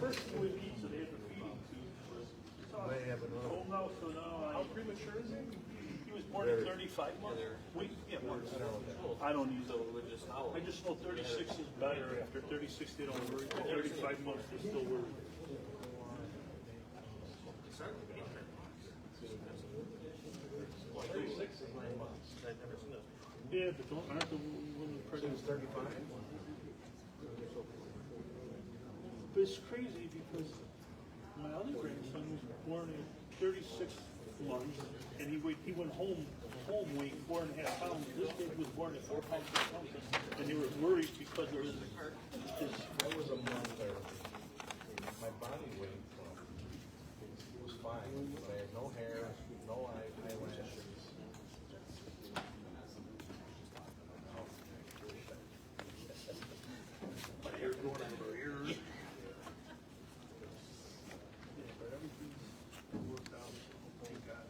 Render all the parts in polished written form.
first with pizza, they had the feeding tube. Oh, no, so now How premature is he? he was born at 35 months. Months. I don't use a religious knowledge. I just know 36 is better. After 36, they don't worry. At 35 months, they still worry. Well, 36 is 9 months. I've never seen that. Yeah, but don't aren't the women pregnant? 35? But it's crazy because my other grandson was born at 36 months, and he went home weighing 4.5 pounds. This kid was born at 4 pounds or something, and they were worried because of his. I was a month there. My body weight was fine, but I had no hair, no eyelashes. My hair going out of her ears. But everything's worked out. Thank God.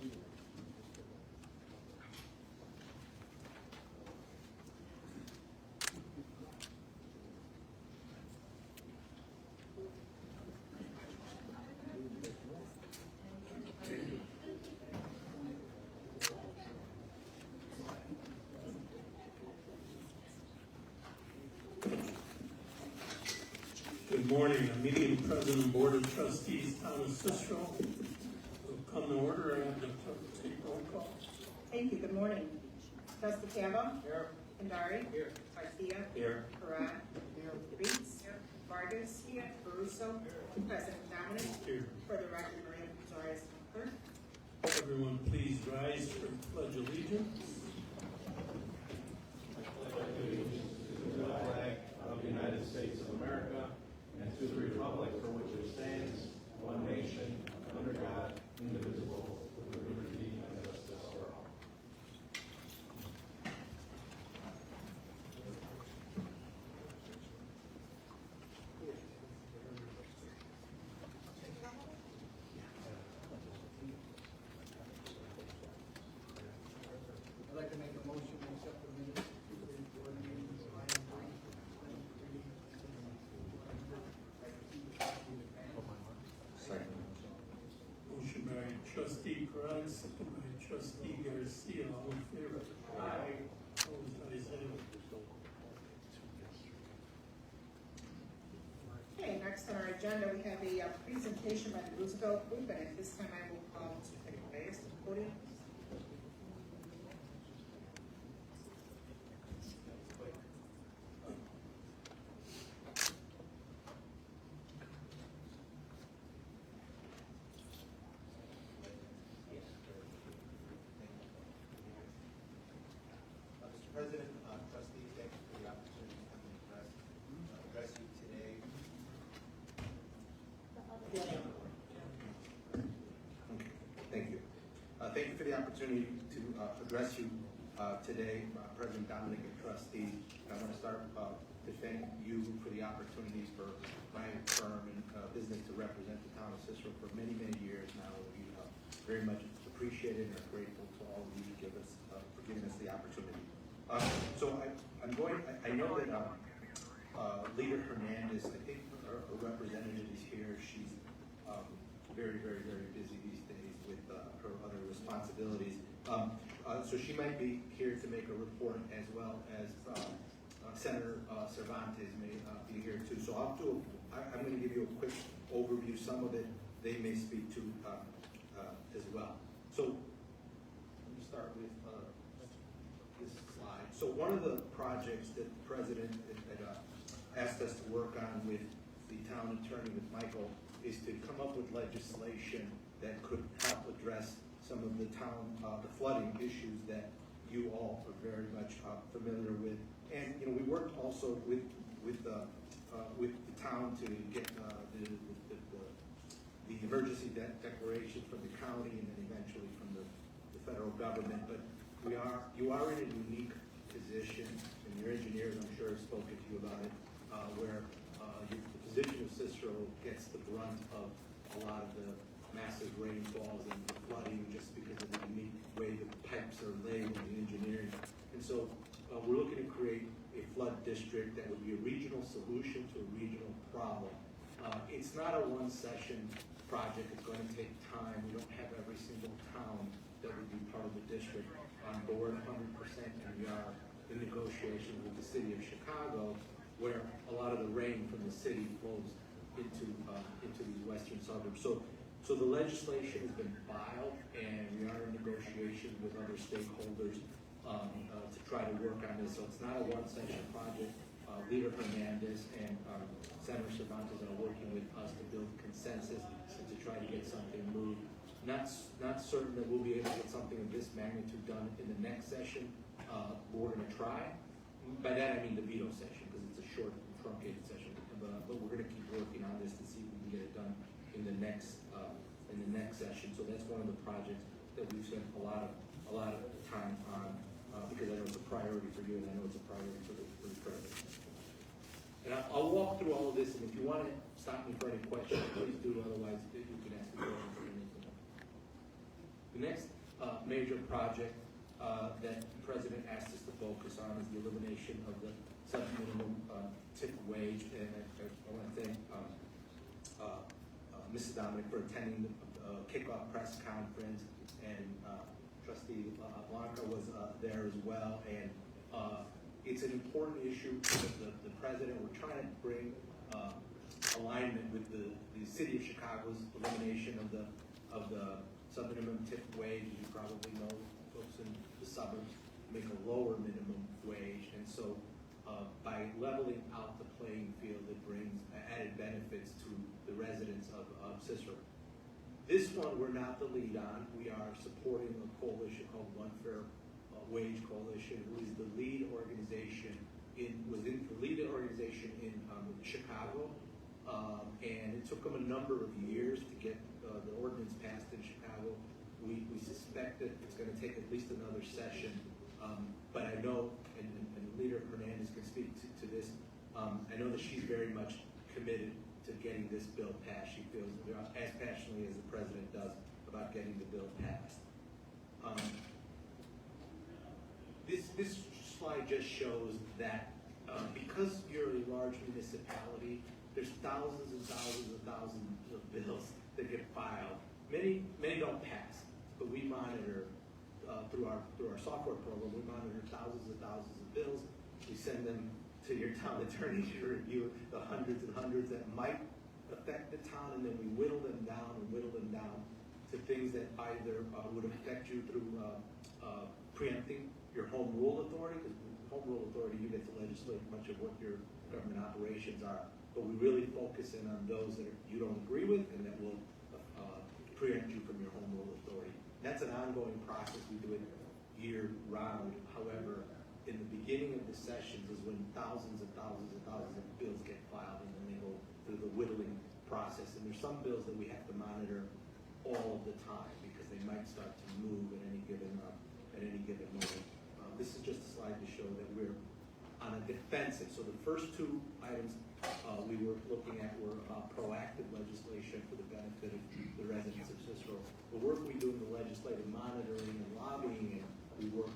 Good morning. A meeting of President and Board of Trustees, Town of Cicero, will come to order. I have the clerk take roll call. Thank you. Good morning. Trustee Cava? Here. Kendari? Here. Garcia? Here. Karat? Here. Reeds? Here. Vargas? Here. Caruso? President Dominic? Here. For the record, Maria Pizarro, clerk. Everyone please rise for the Pledge of Allegiance. To the flag of the United States of America and to the republic for which it stands, one nation, under God, indivisible, with liberty and justice for all. I'd like to make a motion to accept the minutes. Motion by Trustee Karat, second by Trustee Garcia. All in favor? Aye. Opposed? Ayes have it. Okay, next on our agenda, we have a presentation by the Roosevelt Group, and at this time I will call Mr. Reyes to the podium. Mr. President, trustees, thank you for the opportunity to come and address you today. Thank you. Thank you for the opportunity to address you today, President Dominic and trustees. I want to start to thank you for the opportunities for my firm and business to represent the town of Cicero for many, many years now. We very much appreciate it and are grateful to all of you to give us for giving us the opportunity. So I know that Leader Hernandez, I think our representative is here. She's very, very, very busy these days with her other responsibilities. So she might be here to make a report, as well as Senator Cervantes may be here too. So I'm going to give you a quick overview. Some of it they may speak to as well. So let me start with this slide. So one of the projects that the President had asked us to work on with the town attorney, with Michael, is to come up with legislation that could help address some of the flooding issues that you all are very much familiar with. And we worked also with the town to get the emergency declaration from the county and then eventually from the federal government. But you are in a unique position, and your engineers, I'm sure, have spoken to you about it, where the position of Cicero gets the brunt of a lot of the massive rainfalls and the flooding, just because of the unique way the pipes are laid and the engineering. And so we're looking to create a flood district that would be a regional solution to a regional problem. It's not a one-session project, it's gonna take time. We don't have every single town that would be part of the district on board 100%, and we are in negotiations with the city of Chicago, where a lot of the rain from the city flows into these western suburbs. So the legislation has been filed, and we are in negotiations with other stakeholders to try to work on this. So it's not a one-session project. Leader Hernandez and Senator Cervantes are working with us to build consensus and to try to get something moved. Not certain that we'll be able to get something of this magnitude done in the next session, but we're gonna try. By that I mean the veto session, because it's a short, truncated session. But we're gonna keep working on this to see if we can get it done in the next session. So that's one of the projects that we've spent a lot of time on, because I know it's a priority for you, and I know it's a priority for the president. And I'll walk through all of this, and if you want to stop me for any questions, please do. Otherwise, you can ask me for anything. The next major project that the president asked us to focus on is the elimination of the sub-minimum tip wage. And I want to thank Mrs. Dominic for attending the kickoff press conference, and Trustee Blanca was there as well. And it's an important issue for the president. We're trying to bring alignment with the city of Chicago's elimination of the sub-minimum tip wage. You probably know folks in the suburbs make a lower minimum wage, and so by leveling out the playing field, it brings added benefits to the residents of Cicero. This one we're not the lead on. We are supporting a coalition called One Fair Wage Coalition, who is the lead organization in Chicago, and it took them a number of years to get the ordinance passed in Chicago. We suspect that it's going to take at least another session, but I know, and Leader Hernandez can speak to this, I know that she's very much committed to getting this bill passed. She feels as passionately as the president does about getting the bill passed. This slide just shows that because you're a large municipality, there's thousands and thousands and thousands of bills that get filed. Many don't pass, but we monitor through our software program. We monitor thousands and thousands of bills. We send them to your town attorney to review the hundreds and hundreds that might affect the town, and then we whittle them down to things that either would affect you through preempting your home rule authority, because home rule authority, you get to legislate much of what your government operations are, but we really focus in on those that you don't agree with and that will preempt you from your home rule authority. That's an ongoing process. We do it year round. However, in the beginning of the sessions is when thousands and thousands and thousands of bills get filed, and then they go through the whittling process. And there's some bills that we have to monitor all of the time because they might start to move at any given moment. This is just a slide to show that we're on a defensive. So the first two items we were looking at were proactive legislation for the benefit of the residents of Cicero. The work we do in the legislative monitoring and lobbying, and we work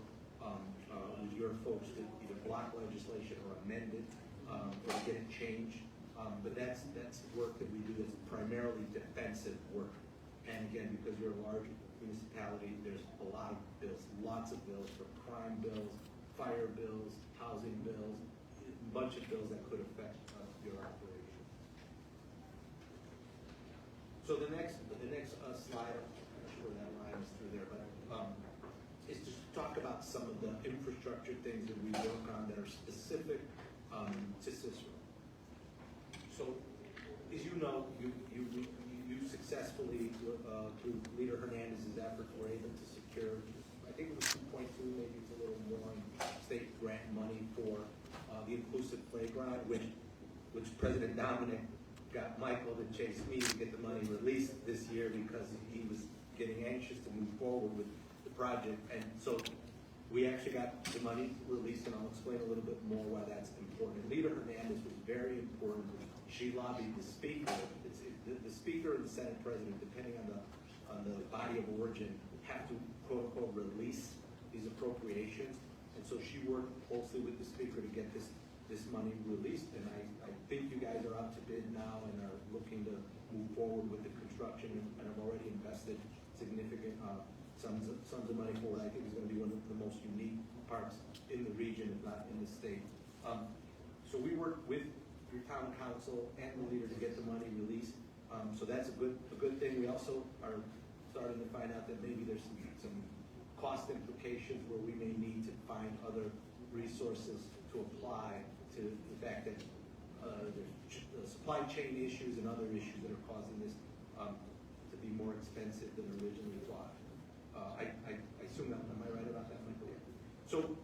with your folks to either block legislation or amend it or get it changed. But that's work that we do that's primarily defensive work. And again, because you're a large municipality, there's a lot of bills, lots of bills, for crime bills, fire bills, housing bills, a bunch of bills that could affect your operation. So the next slide, I'm not sure that line is through there, but is to talk about some of the infrastructure things that we work on that are specific to Cicero. So, as you know, you successfully, through Leader Hernandez's efforts, were able to secure, I think it was 2.2, maybe it's a little more, state grant money for the inclusive playground, which President Dominic got Michael to chase me to get the money released this year because he was getting anxious to move forward with the project. And so we actually got the money released, and I'll explain a little bit more why that's important. Leader Hernandez was very important. She lobbied the speaker. The speaker and the Senate president, depending on the body of origin, have to quote unquote release these appropriations. And so she worked closely with the speaker to get this this money released. And I think you guys are out to bid now and are looking to move forward with the construction and have already invested significant sums of money for what I think is going to be one of the most unique parks in the region, if not in the state. So we worked with your town council and the leader to get the money released. So that's a good thing. We also are starting to find out that maybe there's some cost implications where we may need to find other resources to apply to the fact that there's supply chain issues and other issues that are causing this to be more expensive than originally thought. I assume that, am I right about that, Michael? So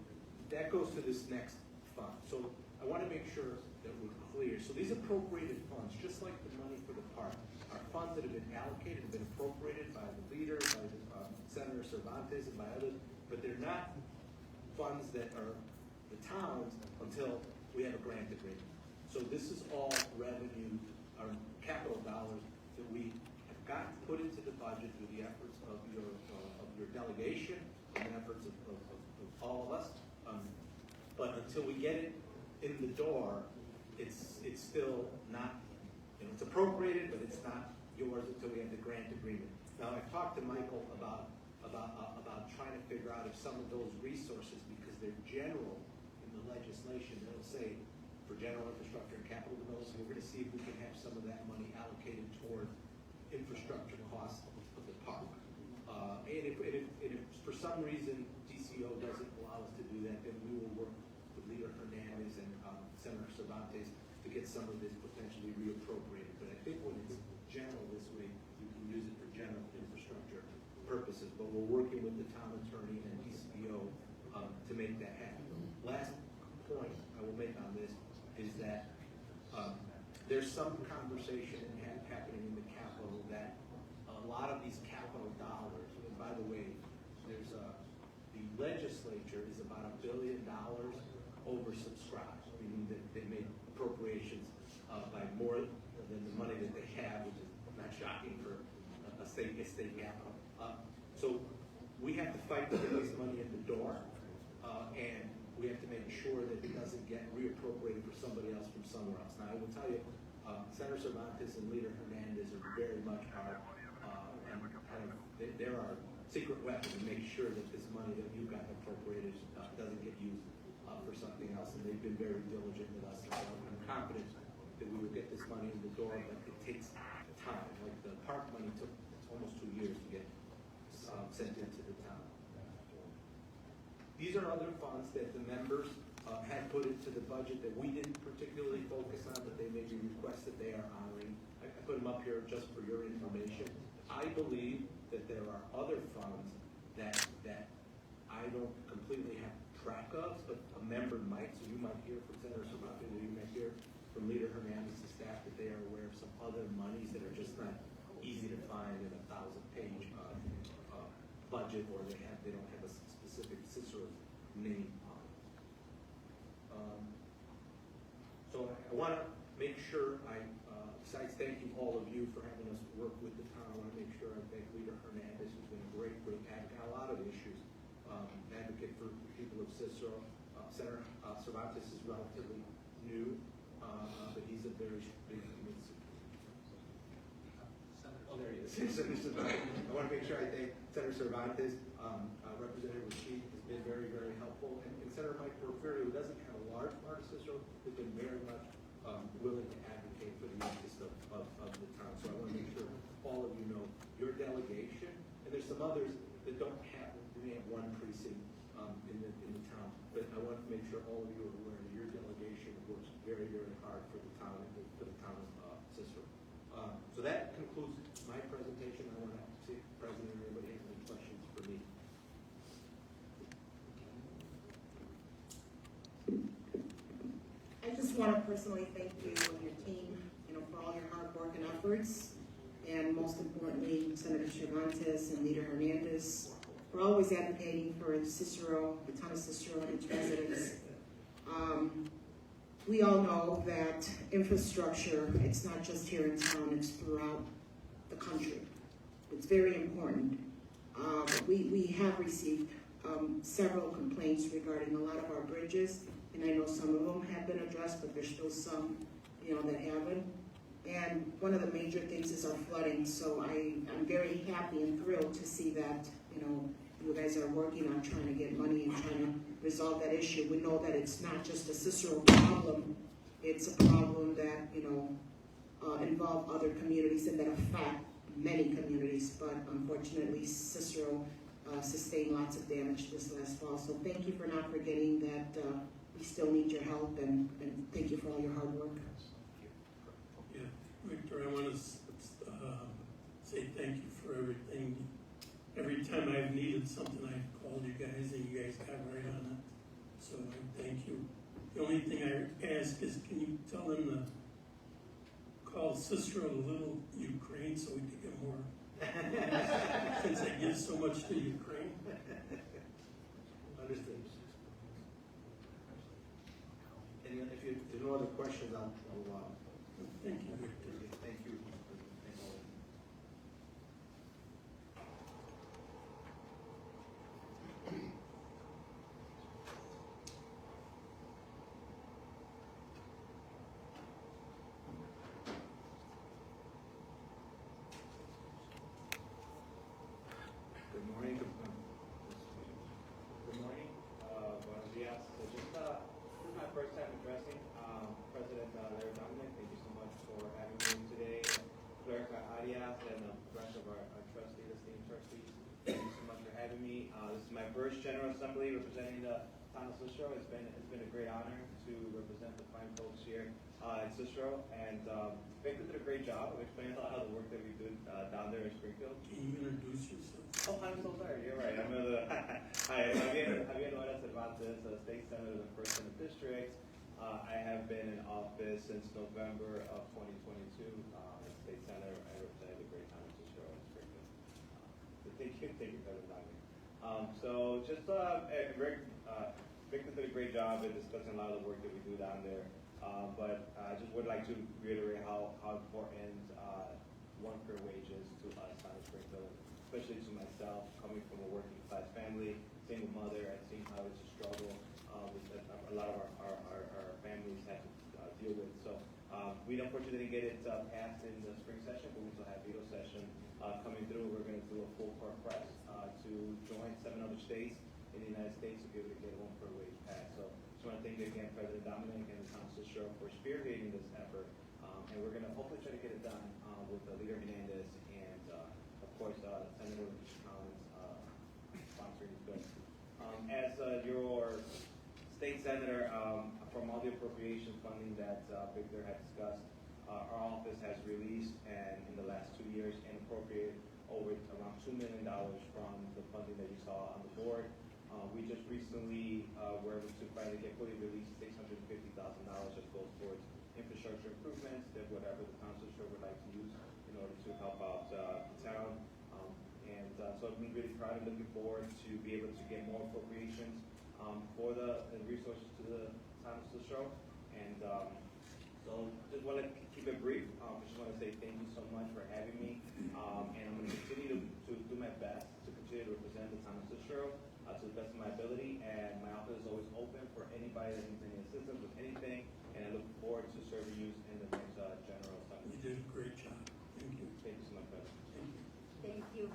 that goes to this next fund. So I want to make sure that we're clear. So these appropriated funds, just like the money for the park, are funds that have been allocated, have been appropriated by the leader, by Senator Cervantes, and by others, but they're not funds that are the town's until we have a grant agreement. So this is all revenue, or capital dollars that we have got to put into the budget through the efforts of your delegation and the efforts of all of us. But until we get it in the door, it's still not, it's appropriated, but it's not yours until we have the grant agreement. Now, I've talked to Michael about trying to figure out if some of those resources, because they're general in the legislation, they'll say for general infrastructure and capital development, we're going to see if we can have some of that money allocated toward infrastructure costs of the park. And if for some reason DCO doesn't allow us to do that, then we will work with Leader Hernandez and Senator Cervantes to get some of this potentially reappropriated. But I think when it's general this way, you can use it for general infrastructure purposes. But we're working with the town attorney and DCO to make that happen. Last point I will make on this is that there's some conversation happening in the Capitol that a lot of these capital dollars, and by the way, there's the legislature is about $1 billion oversubscribed, meaning that they made appropriations by more than the money that they have, which is not shocking for a state capital. So we have to fight to get this money in the door, and we have to make sure that it doesn't get reappropriated for somebody else from somewhere else. Now, I will tell you, Senator Cervantes and Leader Hernandez are very much they're our secret weapon to make sure that this money that you've got appropriated doesn't get used for something else. And they've been very diligent with us. So I'm confident that we will get this money in the door, but it takes time. Like the park money took almost 2 years to get sent into the town. These are other funds that the members had put into the budget that we didn't particularly focus on, but they maybe request that they are honoring. I put them up here just for your information. I believe that there are other funds that I don't completely have track of, but a member might. So you might hear from Senator Cervantes, or you might hear from Leader Hernandez's staff that they are aware of some other monies that are just not easy to find in a 1,000-page budget, or they don't have a specific Cicero name on it. So I want to make sure besides thanking all of you for having us work with the town, I want to make sure I thank Leader Hernandez, who's been a great advocate on a lot of issues. Advocate for the people of Cicero. Senator Cervantes is relatively new, but he's a very big oh, there he is. I want to make sure I thank Senator Cervantes. Representative Rashid has been very, very helpful. And Senator Mike Porfirio, who doesn't have a large part of Cicero, has been very much willing to advocate for the interest of the town. So I want to make sure all of you know your delegation, and there's some others that don't have, we have one precinct in the town, but I want to make sure all of you are aware that your delegation works very, very hard for the town and for the town of Cicero. So that concludes my presentation. I want to see if President or anybody has any questions for me. I just want to personally thank you and your team, for all your hard work and efforts, and most importantly, Senator Cervantes and Leader Hernandez for always advocating for Cicero, the town of Cicero and its residents. We all know that infrastructure, it's not just here in town, it's throughout the country. It's very important. We have received several complaints regarding a lot of our bridges and and I know some of them have been addressed, but there's still some, that haven't. And one of the major things is our flooding, so I'm very happy and thrilled to see that, you guys are working on trying to get money and trying to resolve that issue. We know that it's not just a Cicero problem, it's a problem that, involve other communities and that affect many communities, but unfortunately Cicero sustained lots of damage this last fall. So thank you for not forgetting that we still need your help, and thank you for all your hard work. Yeah, Victor, I want to say thank you for everything. Every time I've needed something, I've called you guys, and you guys got right on it. So I thank you. The only thing I ask is, can you tell them to call Cicero Little Ukraine so we can get more, since they give so much to Ukraine. Understood. And if there's no other questions, I'll Thank you, Victor. thank you. Good morning. Good morning. Buenos días. So just, this is my first time addressing President Larry Dominic. Thank you so much for having me today. Clerk Arias and the rest of our trustees, esteemed trustees. Thank you so much for having me. This is my first General Assembly representing the town of Cicero. It's been a great honor to represent the fine folks here in Cicero. And Victor did a great job of explaining a lot of the work that we do down there in Springfield. Can you introduce yourself? Oh, I'm so sorry. You're right. Hi, Javier Noera Cervantes, State Senator of the 1st Senate District. I have been in office since November of 2022. As State Senator, I represented the great town of Cicero and Springfield. Thank you, President Dominic. So just, Victor did a great job in discussing a lot of the work that we do down there. But I just would like to reiterate how important one-fair wages to us down in Springfield, especially to myself, coming from a working class family, single mother, and seeing how it's a struggle that a lot of our families have to deal with. So we unfortunately didn't get it passed in the spring session, but we still have veto session coming through. We're going to do a full court press to join 7 other states in the United States to be able to get one fair wage passed. So just want to thank again President Dominic and the town of Cicero for spearheading this effort. And we're going to hopefully try to get it done with Leader Hernandez and, of course, Senator Collins sponsoring the bill. As your state senator, from all the appropriation funding that Victor had discussed, our office has released and in the last 2 years and appropriated over around $2 million from the funding that you saw on the board. We just recently were able to finally get fully released $650,000 that goes towards infrastructure improvements, that whatever the town of Cicero would like to use in order to help out the town. So I'm really proud and looking forward to be able to get more appropriations for the resources to the town of Cicero. And so just want to keep it brief. Just want to say thank you so much for having me. And I'm going to continue to do my best to continue to represent the town of Cicero to the best of my ability. And my office is always open for anybody that needs any assistance with anything. And I look forward to serving you in the next General Assembly. You did a great job. Thank you. Thank you so much, President. Thank you.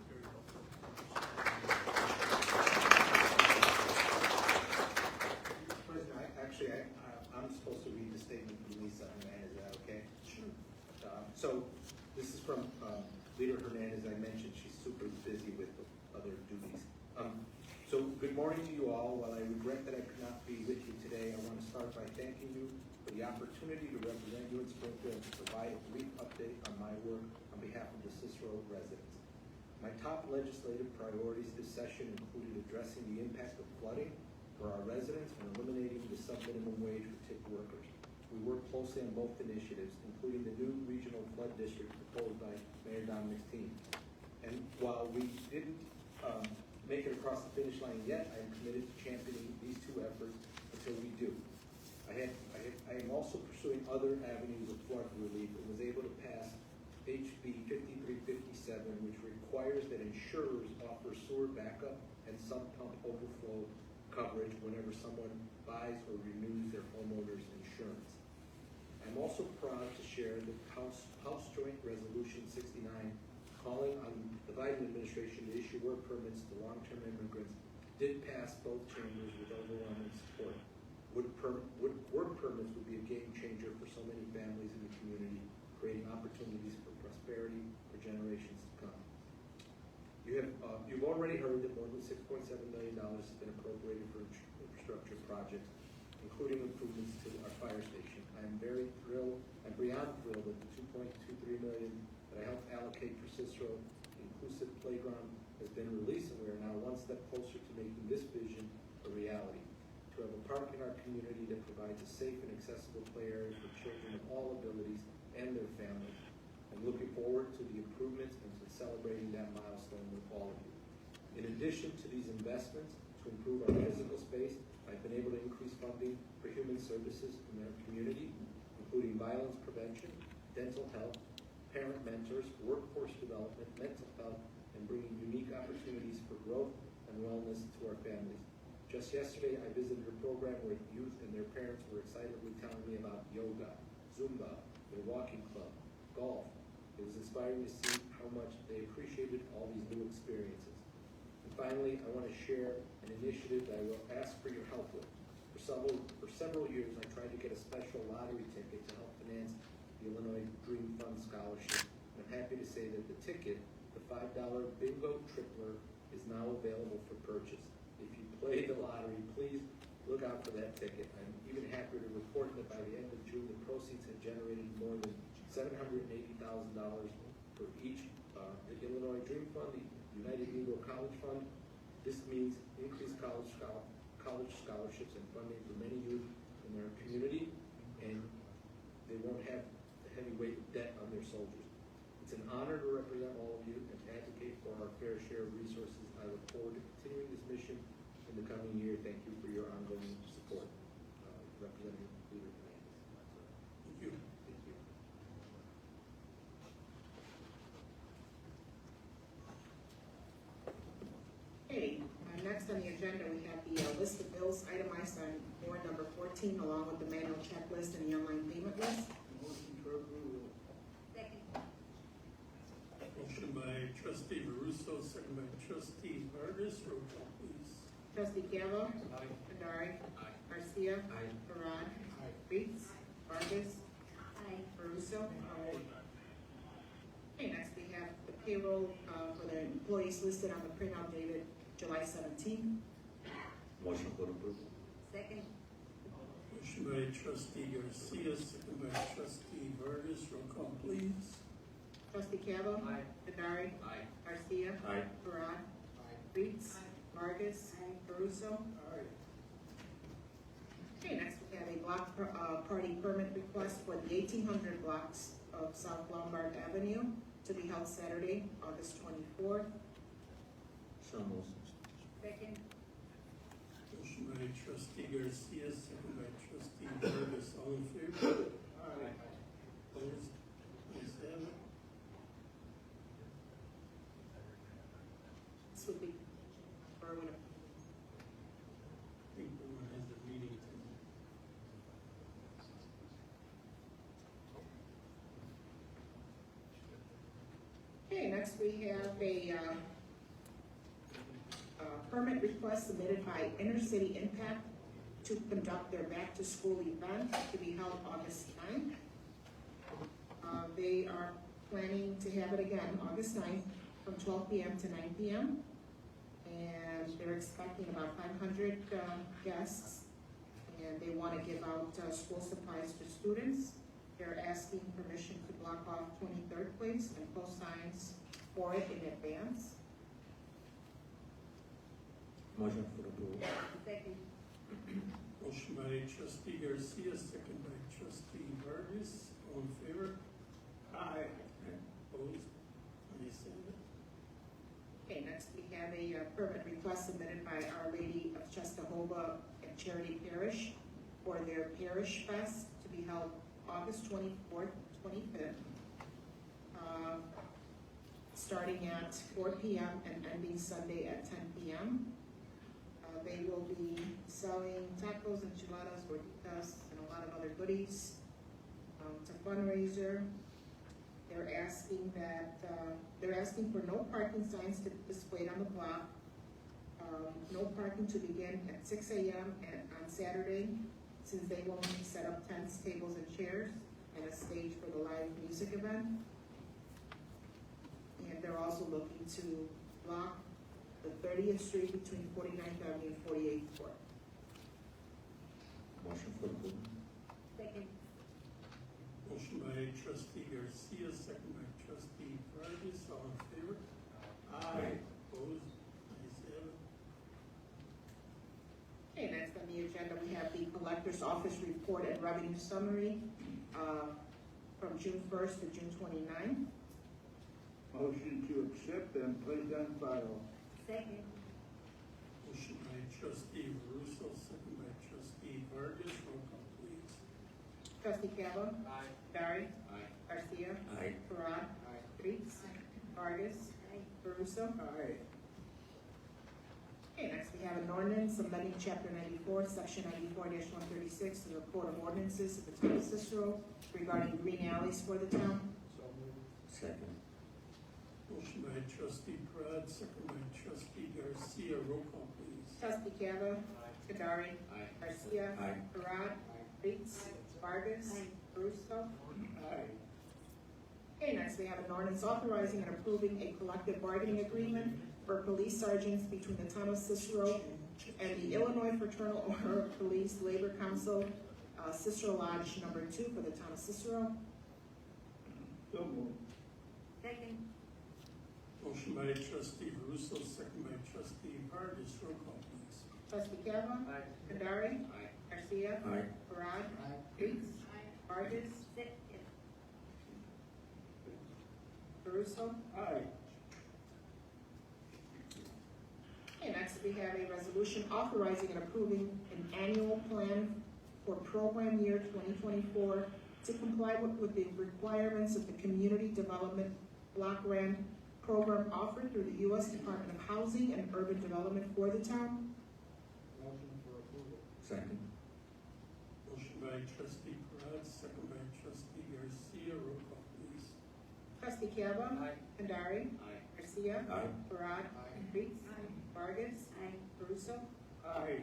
President, I'm supposed to read the statement from Lisa Hernandez. Is that okay? Sure. So this is from Leader Hernandez. I mentioned she's super busy with other duties. So good morning to you all. While I regret that I could not be with you today, I want to start by thanking you for the opportunity to represent you in Springfield and to provide a brief update on my work on behalf of the Cicero residents. My top legislative priorities this session included addressing the impact of flooding for our residents and eliminating the sub-minimum wage for tip workers. We worked closely on both initiatives, including the new regional flood district proposed by Mayor Dominic's team. And while we didn't make it across the finish line yet, I am committed to championing these 2 efforts until we do. I am also pursuing other avenues of flood relief and was able to pass HB 5357, which requires that insurers offer sewer backup and sump pump overflow coverage whenever someone buys or renews their also proud to share that House Joint Resolution 69, calling on the Biden administration to issue work permits to long-term immigrants, did pass both chambers with overwhelming support. Work permits would be a game changer for so many families in the community, creating opportunities for prosperity for generations to come. You've already heard that more than $6.7 million has been appropriated for infrastructure projects, including improvements to our fire station. I am very thrilled, and beyond thrilled, that the $2.23 million that I helped allocate for Cicero Inclusive Playground has been released, and we are now one step closer to making this vision a reality. To have a park in our community that provides a safe and accessible play area for children of all abilities and their families. I'm looking forward to the improvements and to celebrating that milestone with all of you. In addition to these investments to improve our physical space, I've been able to increase funding for human services in our community, including violence prevention, dental health, parent mentors, workforce development, mental health, and bringing unique opportunities for growth and wellness to our families. Just yesterday, I visited a program where youth and their parents were excitedly telling me about yoga, Zumba, their walking club, golf. It was inspiring to see how much they appreciated all these new experiences. And finally, I want to share an initiative that I will ask for your help with. For several years, I tried to get a special lottery ticket to help finance the Illinois Dream Fund Scholarship. And I'm happy to say that the ticket, the $5 Bingo Tripler, is now available for purchase. If you play the lottery, please look out for that ticket. I'm even happier to report that by the end of June, the proceeds have generated more than $780,000 for each, the Illinois Dream Fund, the United Negro College Fund. This means increased college scholarships and funding for many youth in their community, and they won't have the heavy weight of debt on their soldiers. It's an honor to represent all of you and to advocate for our fair share of resources. I look forward to continuing this mission in the coming year. Thank you for your ongoing support. Representative Leader Fernandez. Thank you. Thank you. Okay, next on the agenda, we have the list of bills itemized on board number 14, along with the manual checklist and the online payment list. Motion to approve. Motion by trustee Veruso, second by trustee Vargas. Roll call, please. Trustee Gallo. Aye. Kodari. Garcia. Aye. Parad. Aye. Reeds. Vargas. Veruso. Okay, next we have the payroll for the employees listed on the printout dated July 17th. Motion for approval. Motion by trustee Garcia, second by trustee Vargas. Roll call, please. Trustee Gallo. Aye. Kodari. Aye. Garcia. Aye. Parad. Aye. Reeds. Vargas. Veruso. Aye. Okay, next we have a block party permit request for the 1800 blocks of South Lombard Avenue to be held Saturday, August 24th. So moved. Motion by trustee Garcia, second by trustee Vargas. All in favor? Aye. Opposed? Ayes have it. This would be, or when, I think the one has the meeting tonight. okay, next we have a permit request submitted by Inner City Impact to conduct their back-to-school event to be held August 9th. They are planning to have it again August 9th from 12 p.m. to 9 p.m. And they're expecting about 500 guests, and they want to give out school supplies to students. They're asking permission to block off 23rd place and post signs for it in advance. Motion for approval. Motion by trustee Garcia, second by trustee Vargas. All in favor? Aye. Opposed? Ayes have it. Okay, next we have a permit request submitted by Our Lady of Czestochowa at Charity Parish for their Parish Fest to be held August 24th, 25th, starting at 4 p.m. and ending Sunday at 10 p.m. They will be selling tacos, enchiladas, gorditas, and a lot of other goodies. It's a fundraiser. They're asking for no parking signs to be displayed on the block. No parking to begin at 6 a.m. On Saturday, since they will need to set up tents, tables, and chairs, and a stage for the live music event. And they're also looking to block the 30th Street between 49th Avenue and 48th Court. Motion for approval. Second. Motion by trustee Garcia, second by trustee Vargas, all in favor? Aye. Opposed? Ayes have it. Okay, next on the agenda, we have the Collector's Office Report and Revenue Summary from June 1st to June 29th. Motion to accept and place on file. Second. Motion by trustee Russo, second by trustee Vargas, roll call please. Trustee Cava? Aye. Dari? Aye. Garcia? Aye. Parad? Reeds? Vargas? Caruso? Aye. Okay, next we have an ordinance amending chapter 94, section 94-136 of the Code of Ordinances of the Town of Cicero regarding green alleys for the town. Second. Motion by trustee Parad, second by trustee Garcia, roll call please. Trustee Cava? Kadari? Aye. Garcia? Aye. Parad? Reeds? Vargas? Caruso? Aye. Okay, next we have an ordinance authorizing and approving a collective bargaining agreement for police sergeants between the town of Cicero and the Illinois Fraternal Order of Police Labor Council, Cicero Lodge number 2 for the town of Cicero. So moved. Second. Motion by trustee Russo, second by trustee Vargas, roll call please. Trustee Cava? Aye. Kadari? Aye. Garcia? Aye. Parad? Reeds? Vargas? Caruso? Aye. Okay, next we have a resolution authorizing and approving an annual plan for program year 2024 to comply with the requirements of the Community Development Block Grant Program offered through the U.S. Department of Housing and Urban Development for the town. Motion for approval. Second. Motion by trustee Parad, second by trustee Garcia, roll call please. Trustee Cava? Aye. Kadari? Aye. Garcia? Aye. Parad? Reeds? Vargas? Caruso? Aye.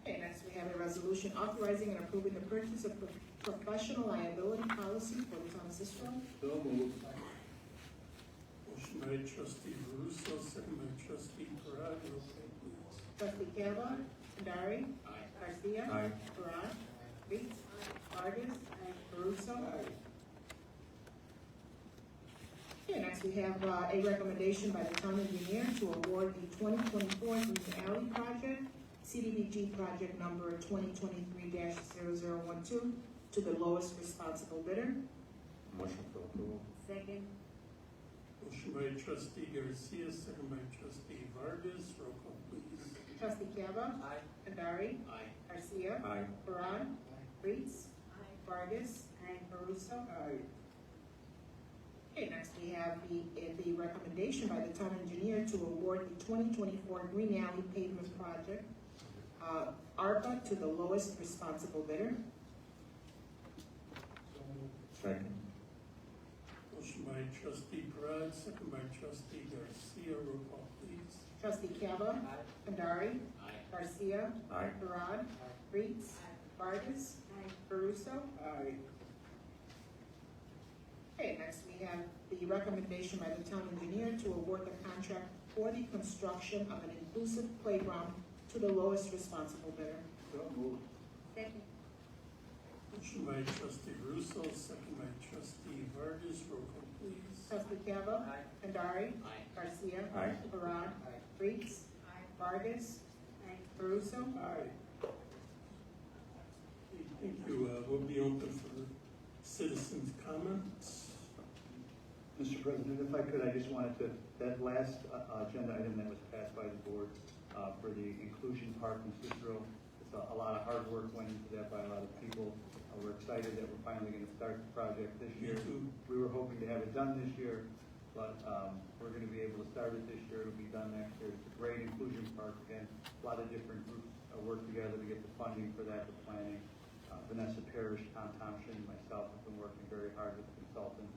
Okay, next we have a resolution authorizing and approving the purchase of professional liability policy for the town of Cicero. So moved. Motion by trustee Russo, second by trustee Parad, roll call please. Trustee Cava? Kadari? Aye. Garcia? Aye. Parad? Reeds? Vargas? Caruso? Aye. Okay, next we have a recommendation by the town engineer to award the 2024 Green Alley project, CDBG project number 2023-0012 to the lowest responsible bidder. Motion for approval. Second. Motion by trustee Garcia, second by trustee Vargas, roll call please. Trustee Cava? Aye. Kadari? Aye. Garcia? Aye. Parad? Reeds? Vargas? Caruso? Aye. Okay, next we have the recommendation by the town engineer to award the 2024 Green Alley pavement project, ARPA, to the lowest responsible bidder. So moved. Second. Motion by trustee Parad, second by trustee Garcia, roll call please. Trustee Cava? Kadari? Aye. Garcia? Aye. Parad? Reeds? Vargas? Caruso? Aye. Okay, next we have the recommendation by the town engineer to award the contract for the construction of an inclusive playground to the lowest responsible bidder. So moved. Second. Motion by trustee Russo, second by trustee Vargas, roll call please. Trustee Cava? Aye. Kadari? Aye. Garcia? Aye. Parad? Aye. Reeds? Vargas? Caruso? Aye. Thank you. We'll be open for citizens' comments. Mr. President, if I could, I just wanted to, that last agenda item that was passed by the board for the inclusion park in Cicero, it's a lot of hard work went into that by a lot of people. We're excited that we're finally going to start the project this year. too. We were hoping to have it done this year, but we're going to be able to start it this year. It'll be done next year. It's a great inclusion park. Again, a lot of different groups work together to get the funding for that, the planning. Vanessa Parrish, Tom Thompson, and myself have been working very hard with the consultant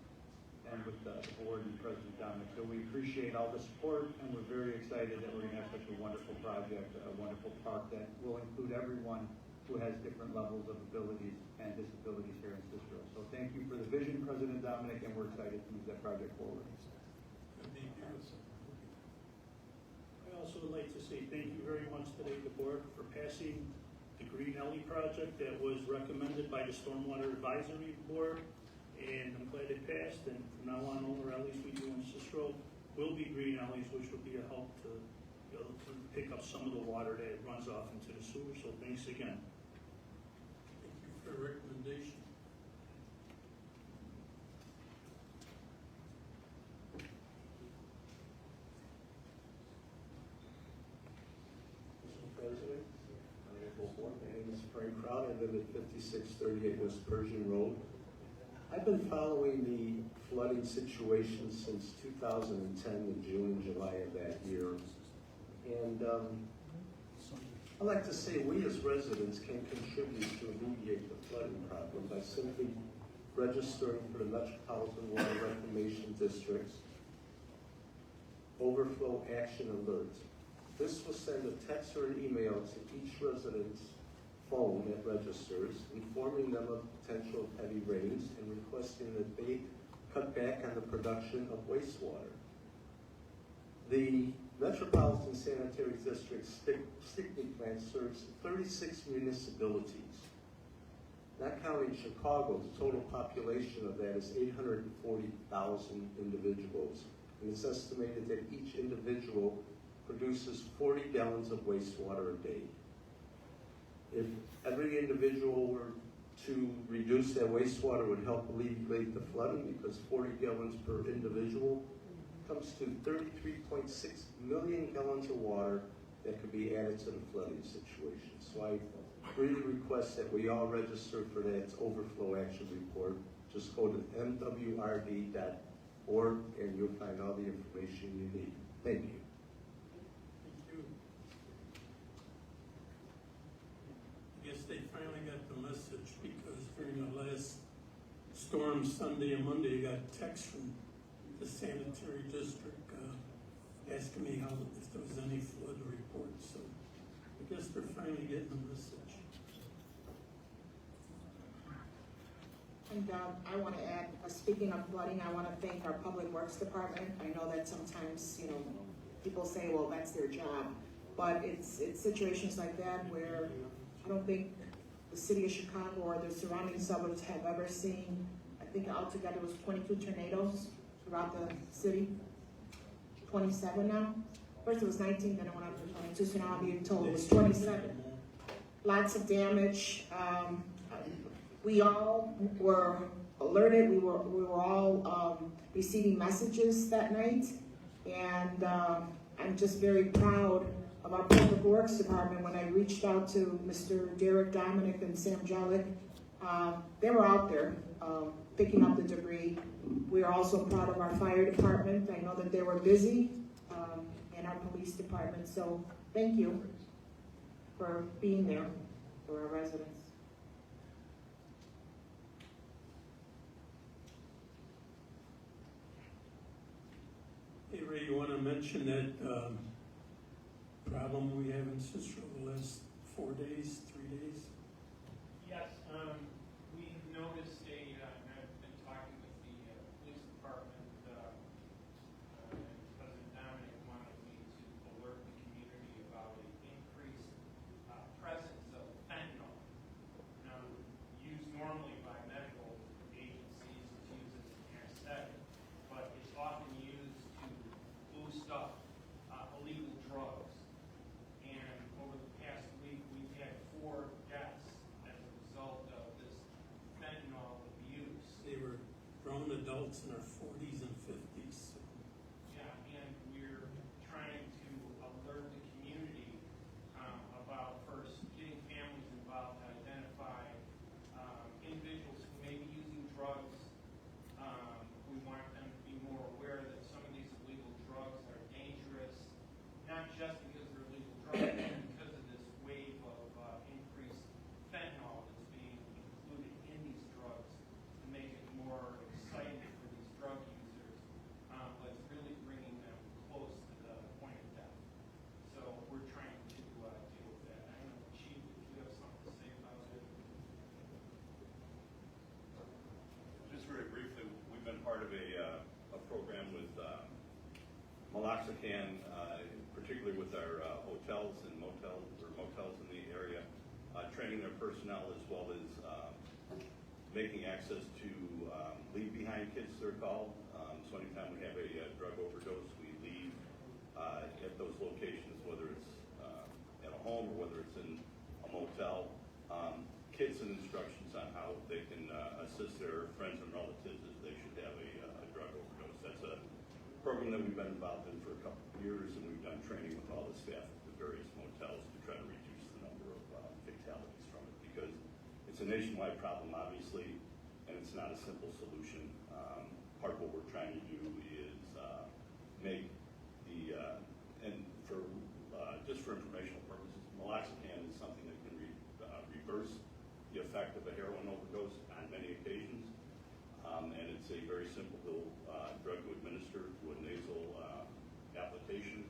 and with the board and President Dominic. So we appreciate all the support, and we're very excited that we're going to have such a wonderful project, a wonderful park that will include everyone who has different levels of abilities and disabilities here in Cicero. So thank you for the vision, President Dominic, and we're excited to move that project forward. Thank you. I also would like to say thank you very much today, the board, for passing the Green Alley project that was recommended by the Stormwater Advisory Board. And I'm glad it passed, and from now on, all the alleys we do in Cicero will be green alleys, which will be a help to, to pick up some of the water that runs off into the sewer. So thanks again. Thank you for your recommendation. Mr. President, Honorable Board, my name is Frank Crowd. I live at 5638 West Persian Road. I've been following the flooding situation since 2010, in June and July of that year. And I'd like to say we as residents can contribute to alleviate the flooding problem by simply registering for the Metropolitan Water Reclamation District's Overflow Action Alert. This will send a text or an email to each resident's phone that registers, informing them of potential heavy rains and requesting that they cut back on the production of wastewater. The Metropolitan Sanitary District Stickney plant serves 36 municipalities. Not counting Chicago, the total population of that is 840,000 individuals. And it's estimated that each individual produces 40 gallons of wastewater a day. If every individual were to reduce their wastewater, it would help alleviate the flooding, because 40 gallons per individual comes to 33.6 million gallons of water that could be added to the flooding situation. So I really request that we all register for that overflow action report. Just go to mwrd.org and you'll find all the information you need. Thank you. Thank you. I guess they finally got the message, because during the last storm Sunday and Monday, I got a text from the sanitary district asking me if there was any flood reports. So I guess they're finally getting the message. And I want to add, speaking of flooding, I want to thank our Public Works Department. I know that sometimes, people say, well, that's their job. But it's situations like that where I don't think the city of Chicago or the surrounding suburbs have ever seen, I think altogether it was 22 tornadoes throughout the city. 27 now. First it was 19, then it went up to 22, so now I'm being told it was 27. Lots of damage. We all were alerted. We were all receiving messages that night, and I'm just very proud of our Public Works Department. When I reached out to Mr. Derek Dominic and Sam Jellick, they were out there picking up the debris. We are also proud of our fire department. I know that they were busy, and our police department. So thank you for being there for our residents. Hey Ray, you want to mention that problem we have in Cicero the last 4 days, 3 days? Yes, we noticed I've been talking with the police department, President Dominic wanted me to alert the community about an increased presence of fentanyl. Now, used normally by medical agencies, it's used as an anesthetic, but it's often used to boost up illegal drugs. And over the past week, we've had 4 deaths as a result of this fentanyl abuse. They were grown adults in their 40s and 50s. Yeah, and we're trying to alert the community about first getting families involved to identify individuals who may be using drugs. We want them to be more aware that some of these illegal drugs are dangerous, not just because they're illegal drugs, but because of this wave of increased fentanyl that's being Meloxicam, particularly with our hotels and motels in the area, training their personnel as well as making access to leave behind kits, they're called. So anytime we have a drug overdose, we leave at those locations, whether it's at a home or whether it's in a motel, kits and instructions on how they can assist their friends and relatives if they should have a drug overdose. That's a program that we've been involved in for a couple of years, and we've done training with all the staff at the various motels to try to reduce the number of fatalities from it, because it's a nationwide problem, obviously, and it's not a simple solution. Part of what we're trying to do is make the, and for just for informational purposes, meloxicam is something that can reverse the effect of a heroin overdose on many occasions. And it's a very simple drug to administer through a nasal application,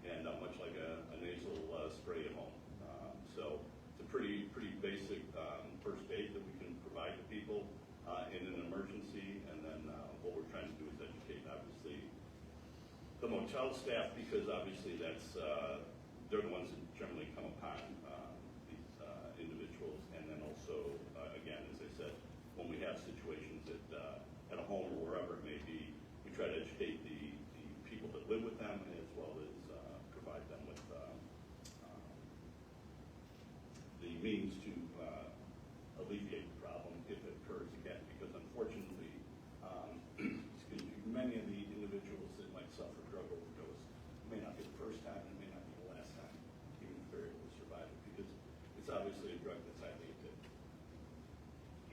and much like a nasal spray at home. So it's a pretty basic first aid that we can provide to people in an emergency. And then what we're trying to do is educate, obviously, the motel staff, because obviously that's they're the ones that generally come upon these individuals. And then also, again, as I said, when we have situations at a home or wherever it may be, we try to educate the people that live with them, as well as provide them with the means to alleviate the problem if it occurs again. Because unfortunately, excuse me, many of the individuals that might suffer drug overdose may not be the first time, and it may not be the last time, even if they're able to survive it, because it's obviously a drug that's highly addictive.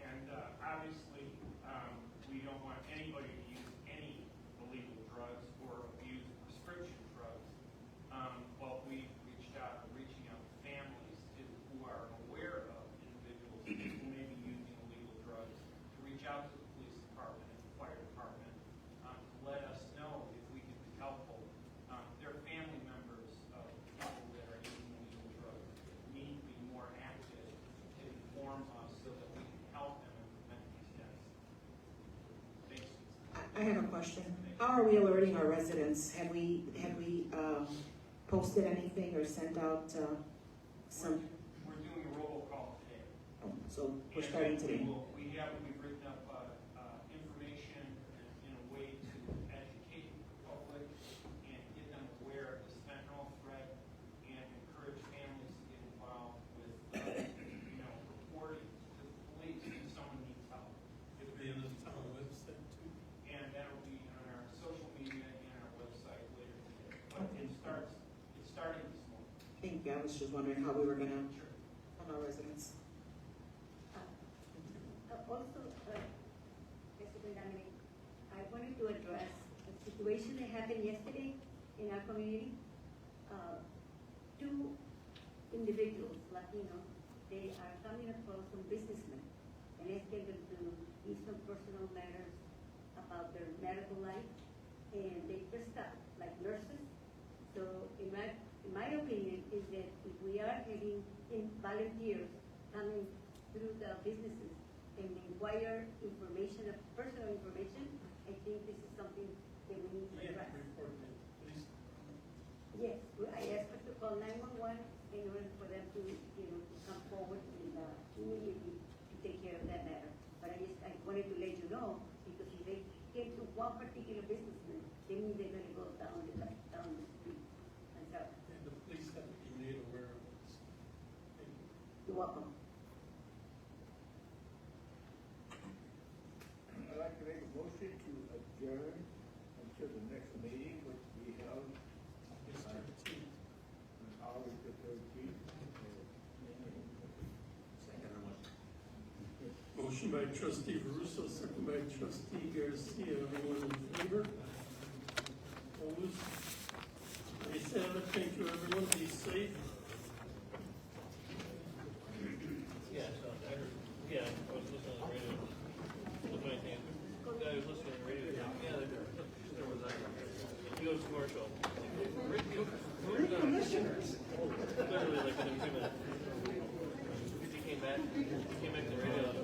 And obviously, we don't want anybody to use any illegal drugs or abuse prescription drugs. But we reaching out to families who are aware of individuals who may be using illegal drugs, to reach out to the police department and the fire department to let us know if we can be helpful. Their family members of people that are using illegal drugs need to be more active to inform us so that we can help them and prevent these deaths. Thanks. I have a question. How are we alerting our residents? Have we posted anything or sent out some? We're doing a robocall today. So we're starting today. We've written up information in a way to educate the public and get them aware of this fentanyl threat, and encourage families to get involved with, reporting to the police if someone needs help. It'll be on the town website too. And that'll be on our social media and our website later today. But it's starting this morning. Thank you. I was just wondering how we were gonna help our residents. Also, President Dominic, I wanted to address a situation that happened yesterday in our community. Two individuals, Latino, they are coming across some businessmen and asking them to give some personal matters about their medical life, and they dressed up like nurses. So in my opinion is that if we are having volunteers coming through the businesses and inquire information, of personal information, I think this is something that we need to address. Yes, I asked her to call 911 in order for them to, to come forward and immediately to take care of that matter. But I wanted to let you know, because if they came to one particular businessman, they mean they're going to go down the street. And so, And the police have to be made aware of this. You're welcome. I'd like to make a motion to adjourn until the next meeting, which we held on August the 13th. Motion by trustee Veruso, second by trustee Garcia. Everyone in favor? Opposed? Ayes have it. Thank you, everyone. Be safe. Yeah, I was listening to the radio. The funny thing is, the guy was listening to the radio. Yeah, there was that. He goes commercial. Commissioners. Literally, like within 2 minutes. He came back to the radio.